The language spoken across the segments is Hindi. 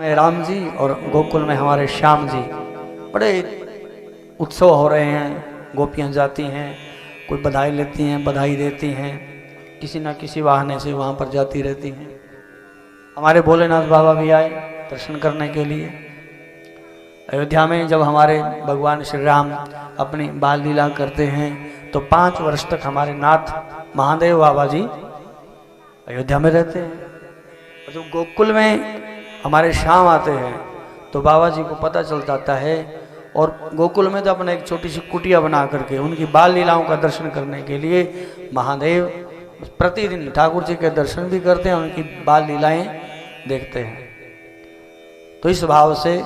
में राम जी और गोकुल में हमारे श्याम जी, बड़े उत्सव हो रहे हैं। गोपियाँ जाती हैं, कोई बधाई लेती हैं, बधाई देती हैं, किसी न किसी बहाने से वहाँ पर जाती रहती हैं। हमारे भोलेनाथ बाबा भी आए दर्शन करने के लिए। अयोध्या में जब हमारे भगवान श्री राम अपनी बाल लीला करते हैं तो 5 वर्ष तक हमारे नाथ महादेव बाबा जी अयोध्या में रहते हैं। और जब गोकुल में हमारे श्याम आते हैं तो बाबा जी को पता चल जाता है, और गोकुल में तो अपने एक छोटी सी कुटिया बना करके उनकी बाल लीलाओं का दर्शन करने के लिए महादेव प्रतिदिन ठाकुर जी के दर्शन भी करते हैं, उनकी बाल लीलाएं देखते हैं। तो इस भाव से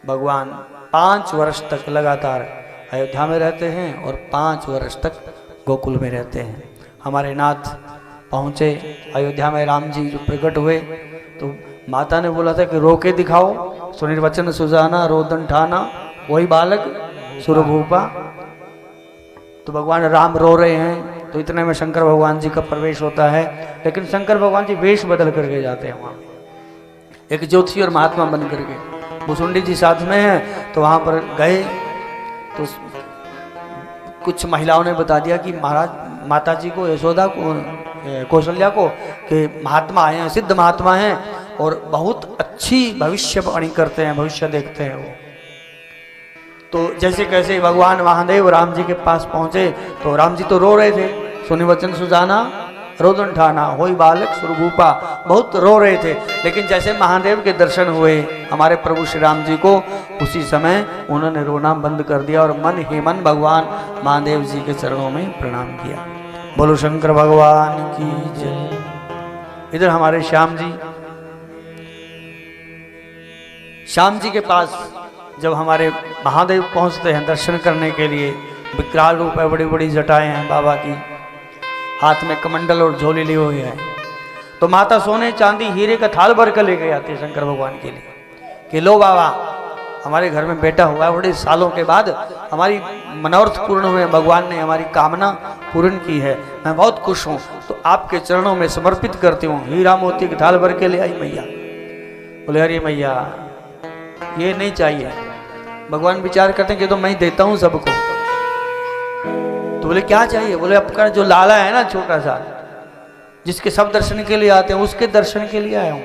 भगवान 5 वर्ष तक लगातार अयोध्या में रहते हैं और 5 वर्ष तक गोकुल में रहते हैं। हमारे नाथ पहुँचे अयोध्या में, राम जी जो प्रकट हुए तो माता ने बोला था कि रो के दिखाओ, सुनिर्वचन सुजाना रोदन ठाना वही बालक सुरभूपा। तो भगवान राम रो रहे हैं तो इतने में शंकर भगवान जी का प्रवेश होता है, लेकिन शंकर भगवान जी वेश बदल करके जाते हैं वहाँ, एक ज्योतिषी और महात्मा बन करके। भुसुंडी जी साथ में है तो वहाँ पर गए तो कुछ महिलाओं ने बता दिया कि महाराज माता जी को, यशोदा को, कौशल्या को कि महात्मा आए हैं, सिद्ध महात्मा हैं और बहुत अच्छी भविष्यवाणी करते हैं, भविष्य देखते हैं वो। तो जैसे कैसे भगवान महादेव राम जी के पास पहुंचे तो राम जी तो रो रहे थे, सुनिवचन सुजाना रोदन ठाना होई बालक सुरभूपा, बहुत रो रहे थे। लेकिन जैसे महादेव के दर्शन हुए हमारे प्रभु श्री राम जी को, उसी समय उन्होंने रोना बंद कर दिया और मन ही मन भगवान महादेव जी के चरणों में प्रणाम किया। बोलो शंकर भगवान की जय। इधर हमारे श्याम जी के पास जब हमारे महादेव पहुंचते हैं दर्शन करने के लिए, विकराल रूप है, बड़ी बड़ी जटाएं हैं बाबा की, हाथ में कमंडल और झोली लिए हुए हैं। तो माता सोने चांदी हीरे का थाल भर कर लेके आती है शंकर भगवान के लिए कि लो बाबा हमारे घर में बेटा हुआ है, बड़े सालों के बाद हमारी मनोरथ पूर्ण हुए, भगवान ने हमारी कामना पूर्ण की है, मैं बहुत खुश हूँ, तो आपके चरणों में समर्पित करती हूँ। हीरा मोती की थाल भर के ले आई मैया। बोले अरे मैया ये नहीं चाहिए। भगवान विचार करते हैं कि तो मैं देता हूँ सबको। तो बोले क्या चाहिए? बोले आपका जो लाला है ना छोटा सा, जिसके सब दर्शन के लिए आते हैं, उसके दर्शन के लिए आया हूँ।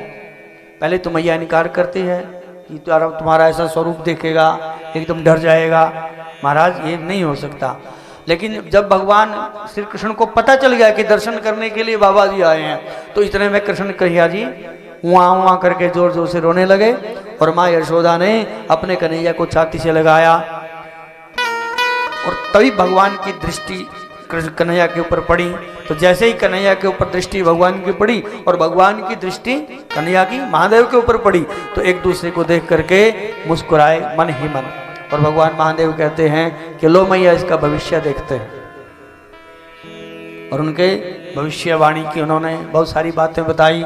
पहले तो मैया इनकार करती है कि तुम्हारा ऐसा स्वरूप देखेगा एकदम डर जाएगा, महाराज ये नहीं हो सकता। लेकिन जब भगवान श्री कृष्ण को पता चल गया कि दर्शन करने के लिए बाबा जी आए हैं, तो इतने में कृष्ण कन्हैया जी वहाँ करके जोर जोर से रोने लगे और माँ यशोदा ने अपने कन्हैया को छाती से लगाया और तभी भगवान की दृष्टि कन्हैया के ऊपर पड़ी। तो जैसे ही कन्हैया के ऊपर दृष्टि भगवान की पड़ी और भगवान की दृष्टि कन्हैया की महादेव के ऊपर पड़ी, तो एक दूसरे को देख करके मुस्कुराए मन ही मन। और भगवान महादेव कहते हैं कि लो मैया इसका भविष्य देखते हैं। और उनके भविष्यवाणी की उन्होंने बहुत सारी बातें बताई।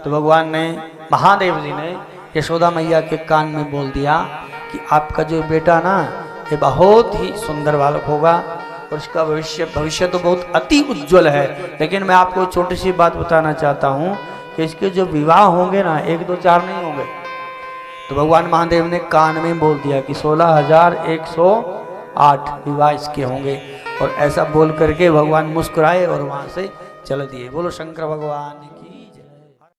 तो भगवान ने, महादेव जी ने यशोदा मैया के कान में बोल दिया कि आपका जो बेटा ना ये बहुत ही सुंदर बालक होगा और इसका भविष्य तो बहुत अति उज्जवल है। लेकिन मैं आपको छोटी सी बात बताना चाहता हूँ कि इसके जो विवाह होंगे ना 1 2 4 नहीं होंगे। तो भगवान महादेव ने कान में बोल दिया कि 16,108 विवाह इसके होंगे। और ऐसा बोल करके भगवान मुस्कुराए और वहाँ से चल दिए। बोलो शंकर भगवान की।